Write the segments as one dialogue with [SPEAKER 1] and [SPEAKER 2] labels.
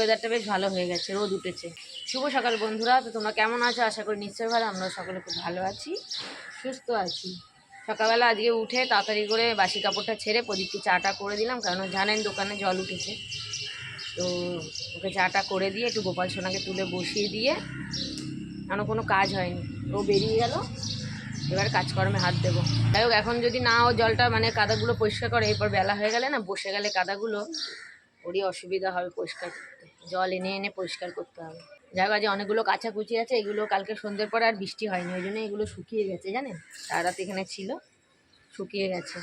[SPEAKER 1] ওয়েদারটা বেশ ভালো হয়ে গেছে, রোদ উঠেছে। শুভ সকাল বন্ধুরা, তো তোমরা কেমন আছো? আশা করি নিশ্চয়ই ভালো। আমরা সকলে খুব ভালো আছি, সুস্থ আছি। সকালবেলা আজকে উঠে তাড়াতাড়ি করে বাসি কাপড়টা ছেড়ে প্রদীপকে চাটা করে দিলাম, কারণ জানেন দোকানে জল উঠেছে। তো ওকে চাটা করে দিয়ে একটু গোপাল সোনাকে তুলে বসিয়ে দিয়ে এখনও কোনো কাজ হয়নি, ও বেরিয়ে গেল, এবার কাজকর্মে হাত দেবো। যাই হোক, এখন যদি না ও জলটা মানে কাদাগুলো পরিষ্কার করে, এরপর বেলা হয়ে গেলে না বসে গেলে কাদাগুলো ওরই অসুবিধা হবে পরিষ্কার করতে, জল এনে এনে পরিষ্কার করতে হবে। যাই হোক, আজ অনেকগুলো কাচাকুচি আছে, এগুলো কালকে সন্ধ্যের পরে আর বৃষ্টি হয়নি, ওই জন্য এগুলো শুকিয়ে গেছে জানেন। সারা রাত এখানে ছিল, শুকিয়ে গেছে।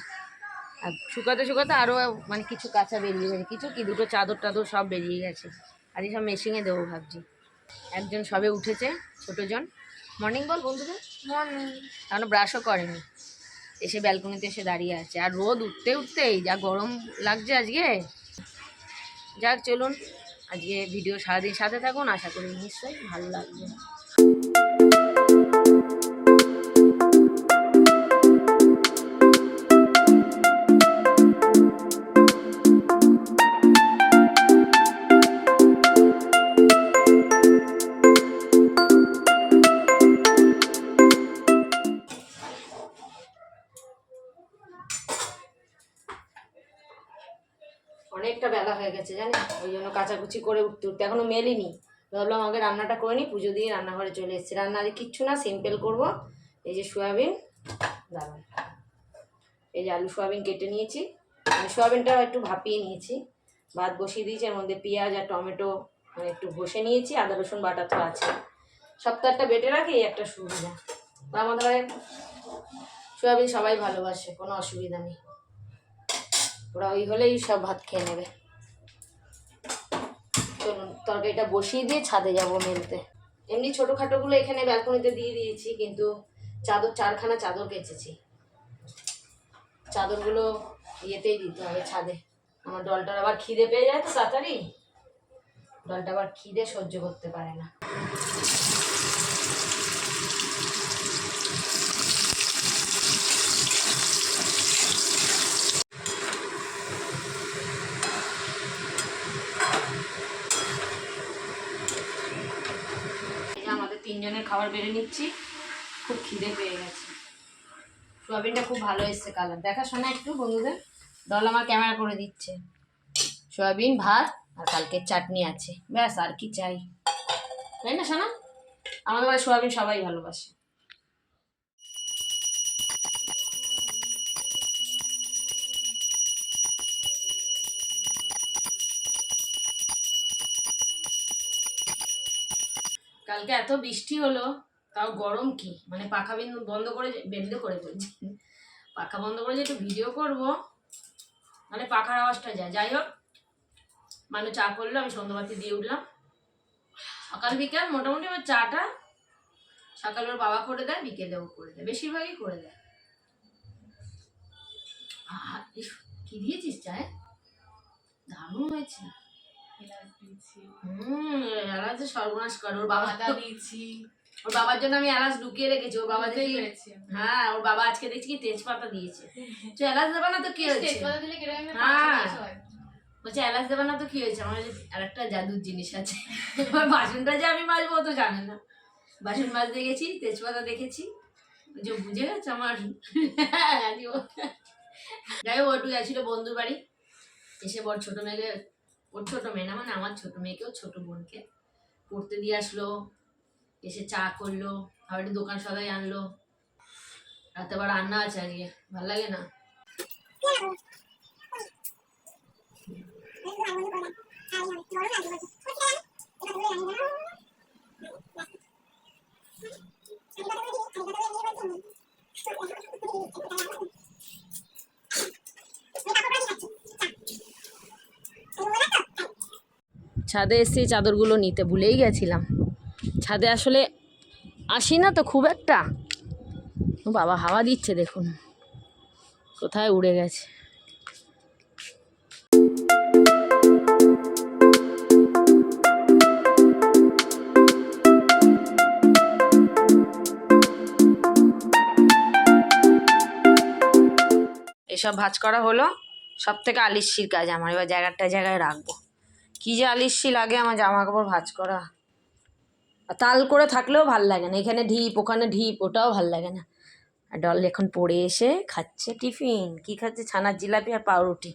[SPEAKER 1] আর শুকাতে শুকাতে আরও মানে কিছু কাঁচা বেরিয়ে গেছে, কিছু কি দুটো চাদর টাদর সব বেরিয়ে গেছে। আর এই সব মেশিনে দেবো ভাবছি। একজন সবে উঠেছে, ছোটোজন। মর্নিং বল বন্ধুদের। মর্নিং। এখনো ব্রাশও করেনি, এসে ব্যালকনিতে এসে দাঁড়িয়ে আছে। আর রোদ উঠতে উঠতেই যা গরম লাগছে আজকে। যাক চলুন, আজকে ভিডিও সারাদিন সাথে থাকুন, আশা করি নিশ্চয়ই ভালো লাগবে। অনেকটা বেলা হয়ে গেছে জানি, ওই জন্য কাচাকুচি করে উঠতে উঠতে এখনো মেলিনি। ভাবলাম আগে রান্নাটা করে নিই, পুজো দিয়ে রান্নাঘরে চলে এসেছি। রান্না আগে কিচ্ছু না, সিম্পল করব। এই যে সোয়াবিন, দাঁড়ান, এই যে আলু সোয়াবিন কেটে নিয়েছি, মানে সোয়াবিনটা একটু ভাপিয়ে নিয়েছি, ভাত বসিয়ে দিয়েছি, এর মধ্যে পেঁয়াজ আর টমেটো মানে একটু ঘষে নিয়েছি, আদা রসুন বাটা তো আছে। সপ্তাহটা বেটে রাখি, একটা সুবিধা। আমাদের সোয়াবিন সবাই ভালোবাসে, কোনো অসুবিধা নেই, ওরা ওই হলেই সব ভাত খেয়ে নেবে। চলুন তরকারিটা বসিয়ে দিয়ে ছাদে যাব মেলতে। এমনি ছোটোখাটোগুলো এখানে ব্যালকনিতে দিয়ে দিয়েছি, কিন্তু চাদর 4খানা চাদর কেচেছি, চাদরগুলো ইয়েতেই দিতে হবে ছাদে। আমার ডলটার আবার খিদে পেয়ে যায় তো তাড়াতাড়ি, ডলটা আবার খিদে সহ্য করতে পারে না। আমাদের 3 জনের খাবার বেড়ে নিচ্ছি, খুব খিদে পেয়ে গেছে। সোয়াবিনটা খুব ভালো এসছে কালার, দেখাশোনা একটু বন্ধুদের। দল আমার ক্যামেরা করে দিচ্ছে। সোয়াবিন, ভাত আর কালকের চাটনি আছে, ব্যাস আর কি চাই, তাই না সোনা? আমাদের বাড়ি সোয়াবিন সবাই ভালোবাসে। কালকে এত বৃষ্টি হলো, তাও গরম কি, মানে পাখা বন্ধ করে বলছি, পাখা বন্ধ করে যে একটু ভিডিও করব, মানে পাখার আওয়াজটা যায়। যাই হোক, মানে চা করলো, আমি সন্ধ্যাবাতি দিয়ে উঠলাম। সকাল বিকাল মোটামুটি আমার চাটা সকাল ওর বাবা করে দেয়, বিকেলেও করে দেয়, বেশিরভাগই করে দেয়। কি দিয়েছিস চায়? দারুণ হয়েছে। এলাচ সর্বনাশ করে। ওর বাবা দিয়েছি, ওর বাবার জন্য আমি এলাচ লুকিয়ে রেখেছি। ওর বাবা দেখি, হ্যাঁ ওর বাবা আজকে দেখছি কি তেজপাতা দিয়েছে। তো এলাচ দেবে না তো কি হয়েছে? হ্যাঁ বলছে এলাচ দেবে না তো কি হয়েছে? আমার আর একটা জাদুর জিনিস আছে, বাসনটা যে আমি মাজবো তো জানে না। বাসন মাজতে গেছি, তেজপাতা দেখেছি, যে বুঝে গেছে আমার। যাই হোক, ওটু গেছিল বন্ধুর বাড়ি, এসে বড় ছোট মেয়েকে, ওর ছোট মেয়ে না মানে আমার ছোট মেয়েকেও ছোট বোনকে পড়তে দিয়ে আসলো, এসে চা করলো, আবার একটু দোকান সদাই আনলো। রাতে আবার রান্না আছে আজকে, ভাল লাগে না। ছাদে এসে চাদরগুলো নিতে ভুলেই গেছিলাম। ছাদে আসলে আসি না তো খুব একটা। বাবা হাওয়া দিচ্ছে দেখুন, কোথায় উড়ে গেছে। এসব ভাঁজ করা হলো, সব থেকে আলিস্যির কাজ আমার। এবার জায়গায় রাখবো, কি যে আলিস্যি লাগে আমার জামা কাপড় ভাঁজ করা। আর তাল করে থাকলেও ভাল লাগে না, এখানে ঢিপ ওখানে ঢিপ, ওটাও ভাল লাগে না। আর ডল এখন পড়ে এসে খাচ্ছে টিফিন, কি খাচ্ছে, ছানার জিলাপি আর পাউরুটি।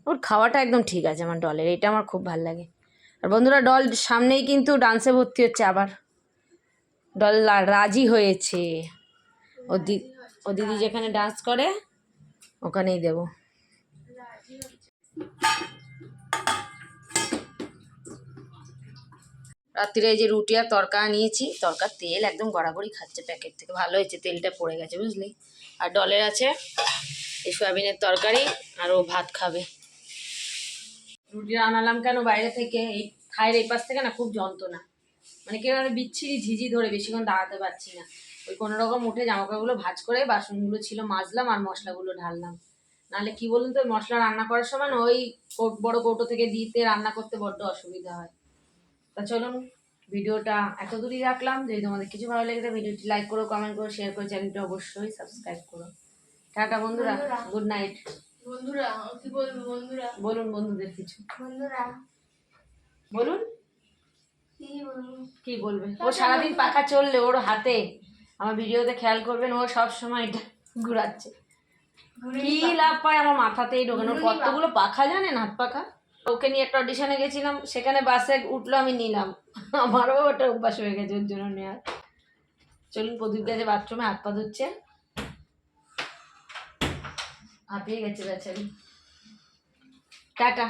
[SPEAKER 1] ওর খাওয়াটা একদম ঠিক আছে আমার ডলের, এটা আমার খুব ভাল লাগে। আর বন্ধুরা ডল সামনেই কিন্তু ডান্সে ভর্তি হচ্ছে আবার, ডল রাজি হয়েছে। ও দিদি যেখানে ডান্স করে ওখানেই দেব। রাত্রিরে এই যে রুটি আর তরকা নিয়েছি, তরকার তেল একদম গড়াগড়ি খাচ্ছে প্যাকেট থেকে, ভালো হয়েছে তেলটা পড়ে গেছে বুঝলি। আর ডলের আছে এই সয়াবিনের তরকারি, আর ও ভাত খাবে। রুটি আনালাম কেন বাইরে থেকে, এই খায়ের এই পাশ থেকে না খুব যন্ত্রণা, মানে কেউ বিচ্ছিরি ঝিঝি ধরে বেশিক্ষণ দাঁড়াতে পারছি না। ওই কোনো রকম উঠে জামাকাপড়গুলো ভাঁজ করে বাসনগুলো ছিল মাজলাম আর মশলাগুলো ঢাললাম। নাহলে কি বলুন তো, মশলা রান্না করার সময় না ওই বড় কৌটো থেকে দিতে রান্না করতে বড্ড অসুবিধা হয়। তা চলুন ভিডিওটা এত দূরই রাখলাম। যদি তোমাদের কিছু ভালো লেগে থাকে ভিডিওটি লাইক করো, কমেন্ট করো, শেয়ার করো, চ্যানেলটা অবশ্যই সাবস্ক্রাইব করো। টাটা বন্ধুরা, গুড নাইট।
[SPEAKER 2] বন্ধুরা কি বলবো, বন্ধুরা
[SPEAKER 1] বলুন বন্ধুদের কিছু,
[SPEAKER 2] বন্ধুরা
[SPEAKER 1] বলুন
[SPEAKER 2] কি বলবো,
[SPEAKER 1] কি বলবে। ও সারাদিন পাখা চললে ওর হাতে, আমার ভিডিওতে খেয়াল করবেন, ও সব সময় এটা ঘুরাচ্ছে। কি লাভ পায় আমার মাথাতেই ঢোকানো, কতগুলো পাখা জানেন, হাত পাখা। ওকে নিয়ে একটা অডিশনে গেছিলাম, সেখানে বাসে উঠলো, আমি নিলাম, আমারও ওটা অভ্যাস হয়ে গেছে ওর জন্য নেওয়ার। চলুন প্রদীপ গেছে বাথরুমে, হাত পা ধুচ্ছে, হাঁপিয়ে গেছে বেচারি। টাটা।